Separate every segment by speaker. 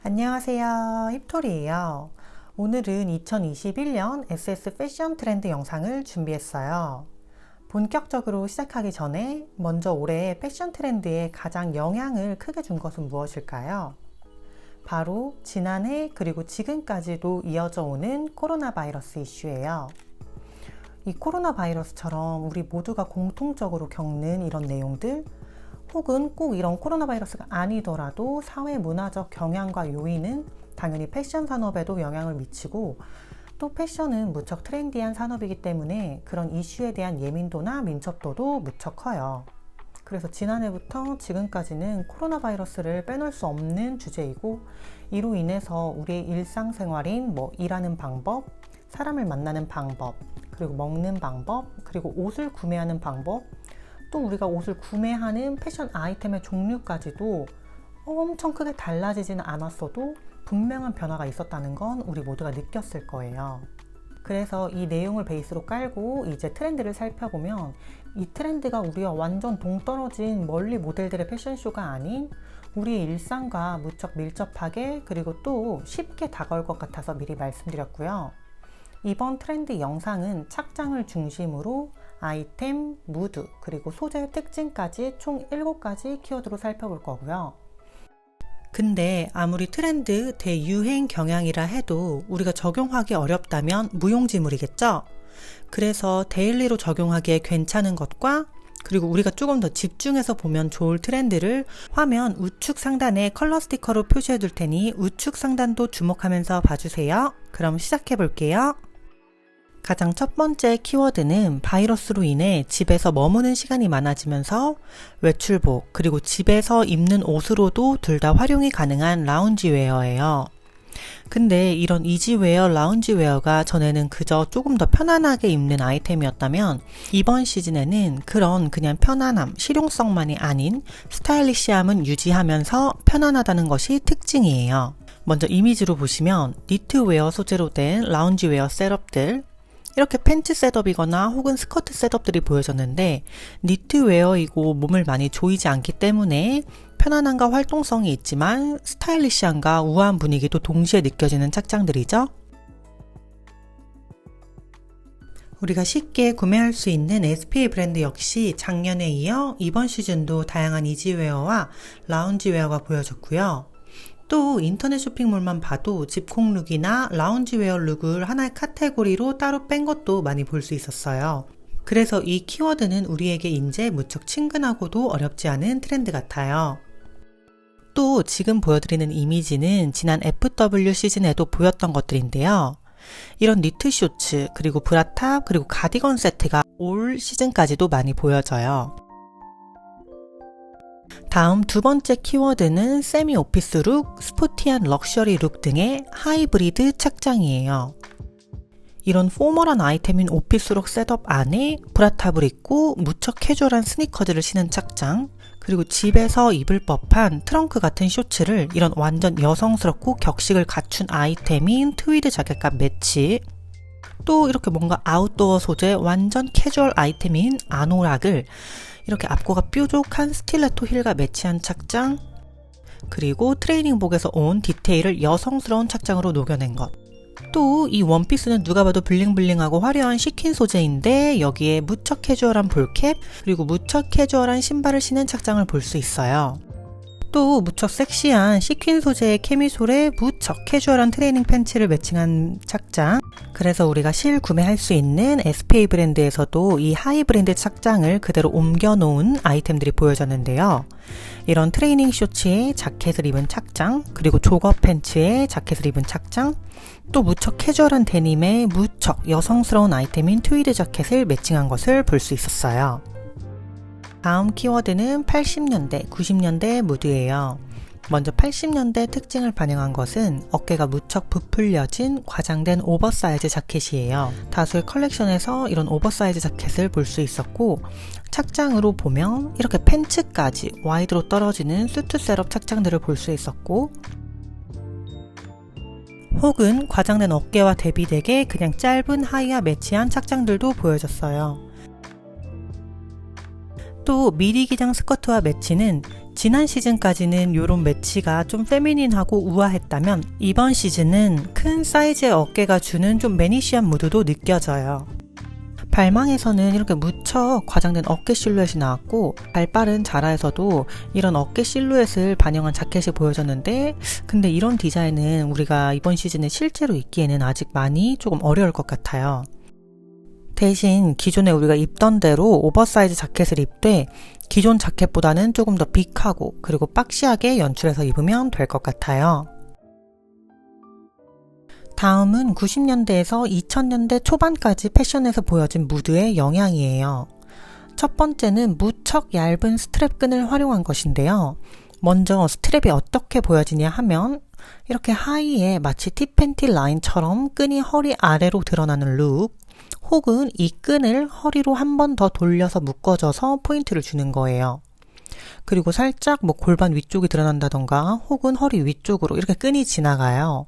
Speaker 1: 안녕하세요. 힙토리예요. 오늘은 2021년 SS 패션 트렌드 영상을 준비했어요. 본격적으로 시작하기 전에 먼저 올해 패션 트렌드에 가장 영향을 크게 준 것은 무엇일까요? 바로 지난해 그리고 지금까지도 이어져 오는 코로나 바이러스 이슈예요. 이 코로나 바이러스처럼 우리 모두가 공통적으로 겪는 이런 내용들, 혹은 꼭 이런 코로나 바이러스가 아니더라도 사회 문화적 경향과 요인은 당연히 패션 산업에도 영향을 미치고, 또 패션은 무척 트렌디한 산업이기 때문에 그런 이슈에 대한 예민도나 민첩도도 무척 커요. 그래서 지난해부터 지금까지는 코로나 바이러스를 빼놓을 수 없는 주제이고, 이로 인해서 우리의 일상생활인 일하는 방법, 사람을 만나는 방법, 그리고 먹는 방법, 그리고 옷을 구매하는 방법, 또 우리가 옷을 구매하는 패션 아이템의 종류까지도 엄청 크게 달라지지는 않았어도 분명한 변화가 있었다는 건 우리 모두가 느꼈을 거예요. 그래서 이 내용을 베이스로 깔고 이제 트렌드를 살펴보면, 이 트렌드가 우리와 완전 동떨어진 멀리 모델들의 패션쇼가 아닌 우리의 일상과 무척 밀접하게 그리고 또 쉽게 다가올 것 같아서 미리 말씀드렸고요. 이번 트렌드 영상은 착장을 중심으로 아이템, 무드, 그리고 소재의 특징까지 총 7가지 키워드로 살펴볼 거고요. 근데 아무리 트렌드, 대유행 경향이라 해도 우리가 적용하기 어렵다면 무용지물이겠죠? 그래서 데일리로 적용하기에 괜찮은 것과, 그리고 우리가 조금 더 집중해서 보면 좋을 트렌드를 화면 우측 상단에 컬러 스티커로 표시해 둘 테니 우측 상단도 주목하면서 봐주세요. 그럼 시작해 볼게요. 가장 첫 번째 키워드는 바이러스로 인해 집에서 머무는 시간이 많아지면서 외출복, 그리고 집에서 입는 옷으로도 둘 다 활용이 가능한 라운지웨어예요. 근데 이런 이지웨어, 라운지웨어가 전에는 그저 조금 더 편안하게 입는 아이템이었다면, 이번 시즌에는 그냥 편안함, 실용성만이 아닌 스타일리시함은 유지하면서 편안하다는 것이 특징이에요. 먼저 이미지로 보시면 니트웨어 소재로 된 라운지웨어 셋업들, 이렇게 팬츠 셋업이거나 혹은 스커트 셋업들이 보여졌는데, 니트웨어이고 몸을 많이 조이지 않기 때문에 편안함과 활동성이 있지만 스타일리시함과 우아한 분위기도 동시에 느껴지는 착장들이죠. 우리가 쉽게 구매할 수 있는 SPA 브랜드 역시 작년에 이어 이번 시즌도 다양한 이지웨어와 라운지웨어가 보여졌고요. 또 인터넷 쇼핑몰만 봐도 집콕 룩이나 라운지웨어 룩을 하나의 카테고리로 따로 뺀 것도 많이 볼 수 있었어요. 그래서 이 키워드는 우리에게 이제 무척 친근하고도 어렵지 않은 트렌드 같아요. 또 지금 보여드리는 이미지는 지난 FW 시즌에도 보였던 것들인데요. 이런 니트 쇼츠, 그리고 브라탑, 그리고 가디건 세트가 올 시즌까지도 많이 보여져요. 다음 두 번째 키워드는 세미 오피스 룩, 스포티한 럭셔리 룩 등의 하이브리드 착장이에요. 이런 포멀한 아이템인 오피스룩 셋업 안에 브라탑을 입고 무척 캐주얼한 스니커즈를 신은 착장, 그리고 집에서 입을 법한 트렁크 같은 셔츠를 이런 완전 여성스럽고 격식을 갖춘 아이템인 트위드 자켓과 매치, 또 이렇게 뭔가 아웃도어 소재 완전 캐주얼 아이템인 아노락을 이렇게 앞고가 뾰족한 스틸레토 힐과 매치한 착장, 그리고 트레이닝복에서 온 디테일을 여성스러운 착장으로 녹여낸 것. 또 이 원피스는 누가 봐도 블링블링하고 화려한 시킨 소재인데 여기에 무척 캐주얼한 볼캡, 그리고 무척 캐주얼한 신발을 신은 착장을 볼 수 있어요. 또 무척 섹시한 시퀸 소재의 캐미솔에 무척 캐주얼한 트레이닝 팬츠를 매칭한 착장. 그래서 우리가 실구매할 수 있는 SPA 브랜드에서도 이 하이 브랜드 착장을 그대로 옮겨놓은 아이템들이 보여졌는데요. 이런 트레이닝 셔츠에 자켓을 입은 착장, 그리고 조거 팬츠에 자켓을 입은 착장, 또 무척 캐주얼한 데님에 무척 여성스러운 아이템인 트위드 자켓을 매칭한 것을 볼 수 있었어요. 다음 키워드는 80년대, 90년대 무드예요. 먼저 80년대 특징을 반영한 것은 어깨가 무척 부풀려진 과장된 오버사이즈 자켓이에요. 다수의 컬렉션에서 이런 오버사이즈 자켓을 볼 수 있었고, 착장으로 보면 이렇게 팬츠까지 와이드로 떨어지는 수트 셋업 착장들을 볼 수 있었고, 혹은 과장된 어깨와 대비되게 그냥 짧은 하의와 매치한 착장들도 보여졌어요. 또 미디 기장 스커트와 매치는 지난 시즌까지는 이런 매치가 좀 페미닌하고 우아했다면 이번 시즌은 큰 사이즈의 어깨가 주는 좀 매니시한 무드도 느껴져요. 발망에서는 이렇게 무척 과장된 어깨 실루엣이 나왔고, 발빠른 자라에서도 이런 어깨 실루엣을 반영한 자켓이 보여졌는데, 근데 이런 디자인은 우리가 이번 시즌에 실제로 입기에는 아직 많이 조금 어려울 것 같아요. 대신 기존에 우리가 입던 대로 오버사이즈 자켓을 입되 기존 자켓보다는 조금 더 빅하고 그리고 박시하게 연출해서 입으면 될 것 같아요. 다음은 90년대에서 2000년대 초반까지 패션에서 보여진 무드의 영향이에요. 첫 번째는 무척 얇은 스트랩 끈을 활용한 것인데요. 먼저 스트랩이 어떻게 보여지냐 하면 이렇게 하의에 마치 티팬티 라인처럼 끈이 허리 아래로 드러나는 룩, 혹은 이 끈을 허리로 한 번 더 돌려서 묶어줘서 포인트를 주는 거예요. 그리고 살짝 골반 위쪽이 드러난다던가 혹은 허리 위쪽으로 이렇게 끈이 지나가요.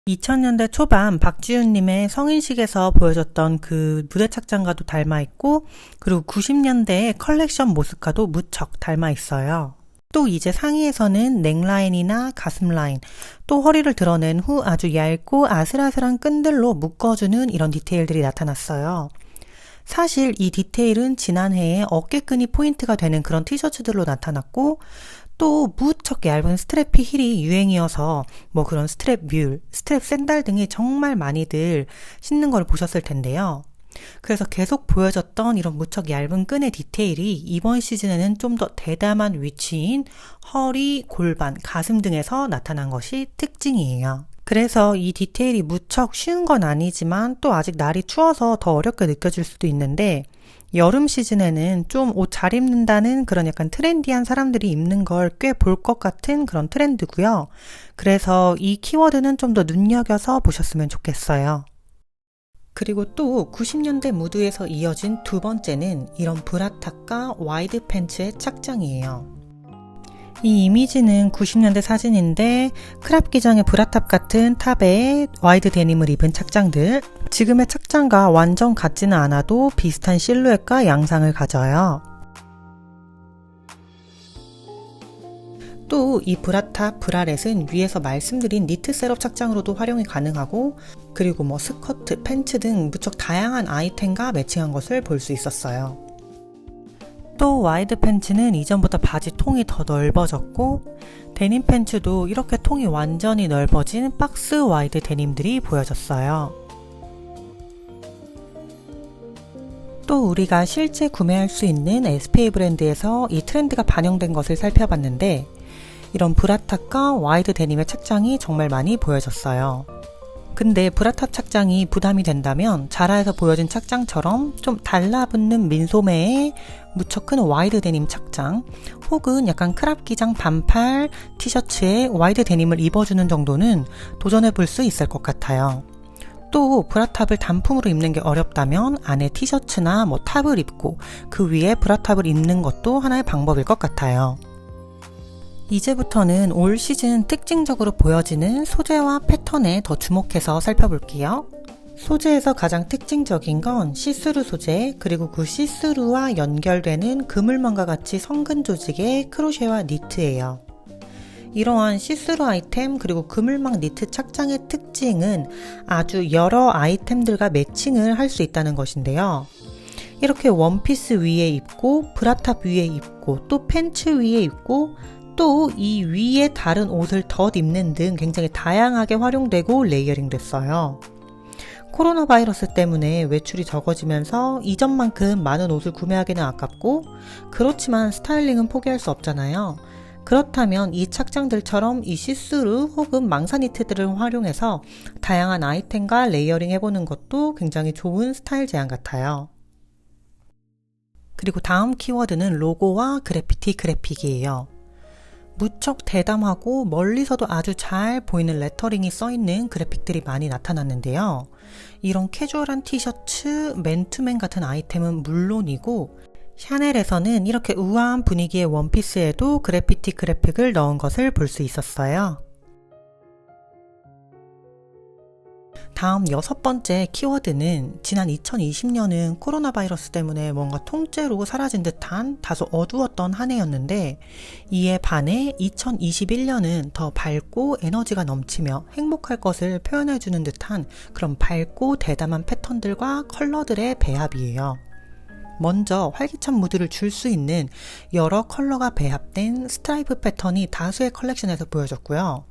Speaker 1: 2000년대 초반 박지윤님의 성인식에서 보여줬던 그 무대 착장과도 닮아있고, 그리고 90년대의 컬렉션 모습과도 무척 닮아있어요. 또 이제 상의에서는 넥라인이나 가슴 라인, 또 허리를 드러낸 후 아주 얇고 아슬아슬한 끈들로 묶어주는 이런 디테일들이 나타났어요. 사실 이 디테일은 지난해에 어깨끈이 포인트가 되는 그런 티셔츠들로 나타났고, 또 무척 얇은 스트랩피 힐이 유행이어서 그런 스트랩 뮬, 스트랩 샌들 등이 정말 많이들 신는 걸 보셨을 텐데요. 그래서 계속 보여졌던 이런 무척 얇은 끈의 디테일이 이번 시즌에는 좀 더 대담한 위치인 허리, 골반, 가슴 등에서 나타난 것이 특징이에요. 그래서 이 디테일이 무척 쉬운 건 아니지만 또 아직 날이 추워서 더 어렵게 느껴질 수도 있는데, 여름 시즌에는 좀 옷 잘 입는다는 그런 약간 트렌디한 사람들이 입는 걸 꽤 볼 것 같은 그런 트렌드고요. 그래서 이 키워드는 좀 더 눈여겨서 보셨으면 좋겠어요. 그리고 또 90년대 무드에서 이어진 두 번째는 이런 브라탑과 와이드 팬츠의 착장이에요. 이 이미지는 90년대 사진인데 크랍 기장의 브라탑 같은 탑에 와이드 데님을 입은 착장들, 지금의 착장과 완전 같지는 않아도 비슷한 실루엣과 양상을 가져요. 또 이 브라탑, 브라렛은 위에서 말씀드린 니트 셋업 착장으로도 활용이 가능하고, 그리고 스커트, 팬츠 등 무척 다양한 아이템과 매칭한 것을 볼 수 있었어요. 또 와이드 팬츠는 이전보다 바지 통이 더 넓어졌고, 데님 팬츠도 이렇게 통이 완전히 넓어진 박스 와이드 데님들이 보여졌어요. 또 우리가 실제 구매할 수 있는 SPA 브랜드에서 이 트렌드가 반영된 것을 살펴봤는데, 이런 브라탑과 와이드 데님의 착장이 정말 많이 보여졌어요. 근데 브라탑 착장이 부담이 된다면 자라에서 보여진 착장처럼 좀 달라붙는 민소매에 무척 큰 와이드 데님 착장, 혹은 약간 크랍 기장 반팔 티셔츠에 와이드 데님을 입어주는 정도는 도전해 볼 수 있을 것 같아요. 또 브라탑을 단품으로 입는 게 어렵다면 안에 티셔츠나 탑을 입고 그 위에 브라탑을 입는 것도 하나의 방법일 것 같아요. 이제부터는 올 시즌 특징적으로 보여지는 소재와 패턴에 더 주목해서 살펴볼게요. 소재에서 가장 특징적인 건 시스루 소재, 그리고 그 시스루와 연결되는 그물망과 같이 성근 조직의 크로셰와 니트예요. 이러한 시스루 아이템 그리고 그물망 니트 착장의 특징은 아주 여러 아이템들과 매칭을 할 수 있다는 것인데요. 이렇게 원피스 위에 입고, 브라탑 위에 입고, 또 팬츠 위에 입고, 또 이 위에 다른 옷을 덧 입는 등 굉장히 다양하게 활용되고 레이어링 됐어요. 코로나 바이러스 때문에 외출이 적어지면서 이전만큼 많은 옷을 구매하기는 아깝고, 그렇지만 스타일링은 포기할 수 없잖아요. 그렇다면 이 착장들처럼 이 시스루 혹은 망사 니트들을 활용해서 다양한 아이템과 레이어링 해보는 것도 굉장히 좋은 스타일 제안 같아요. 그리고 다음 키워드는 로고와 그래피티 그래픽이에요. 무척 대담하고 멀리서도 아주 잘 보이는 레터링이 써있는 그래픽들이 많이 나타났는데요. 이런 캐주얼한 티셔츠, 맨투맨 같은 아이템은 물론이고, 샤넬에서는 이렇게 우아한 분위기의 원피스에도 그래피티 그래픽을 넣은 것을 볼 수 있었어요. 다음 6번째 키워드는 지난 2020년은 코로나 바이러스 때문에 뭔가 통째로 사라진 듯한 다소 어두웠던 한 해였는데, 이에 반해 2021년은 더 밝고 에너지가 넘치며 행복할 것을 표현해주는 듯한 그런 밝고 대담한 패턴들과 컬러들의 배합이에요. 먼저 활기찬 무드를 줄 수 있는 여러 컬러가 배합된 스트라이프 패턴이 다수의 컬렉션에서 보여졌고요.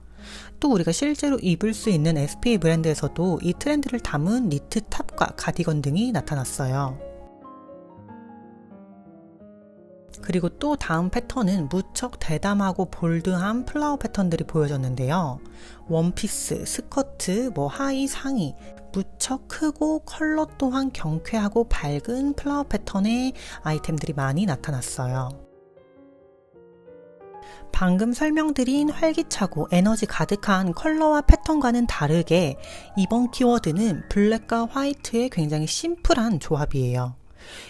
Speaker 1: 또 우리가 실제로 입을 수 있는 SPA 브랜드에서도 이 트렌드를 담은 니트 탑과 가디건 등이 나타났어요. 그리고 또 다음 패턴은 무척 대담하고 볼드한 플라워 패턴들이 보여졌는데요. 원피스, 스커트, 하의, 상의 무척 크고 컬러 또한 경쾌하고 밝은 플라워 패턴의 아이템들이 많이 나타났어요. 방금 설명드린 활기차고 에너지 가득한 컬러와 패턴과는 다르게 이번 키워드는 블랙과 화이트의 굉장히 심플한 조합이에요.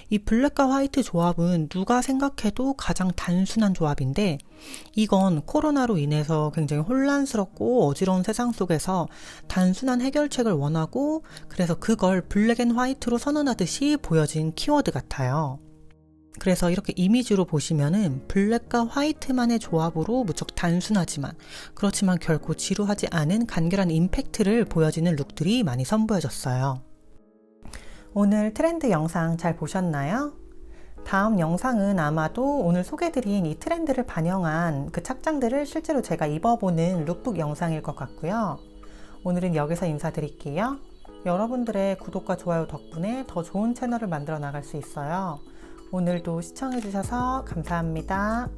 Speaker 1: 이 블랙과 화이트 조합은 누가 생각해도 가장 단순한 조합인데, 이건 코로나로 인해서 굉장히 혼란스럽고 어지러운 세상 속에서 단순한 해결책을 원하고 그래서 그걸 블랙 앤 화이트로 선언하듯이 보여진 키워드 같아요. 그래서 이렇게 이미지로 보시면은 블랙과 화이트만의 조합으로 무척 단순하지만 그렇지만 결코 지루하지 않은 간결한 임팩트를 보여지는 룩들이 많이 선보여졌어요. 오늘 트렌드 영상 잘 보셨나요? 다음 영상은 아마도 오늘 소개드린 이 트렌드를 반영한 그 착장들을 실제로 제가 입어보는 룩북 영상일 것 같고요. 오늘은 여기서 인사드릴게요. 여러분들의 구독과 좋아요 덕분에 더 좋은 채널을 만들어 나갈 수 있어요. 오늘도 시청해주셔서 감사합니다.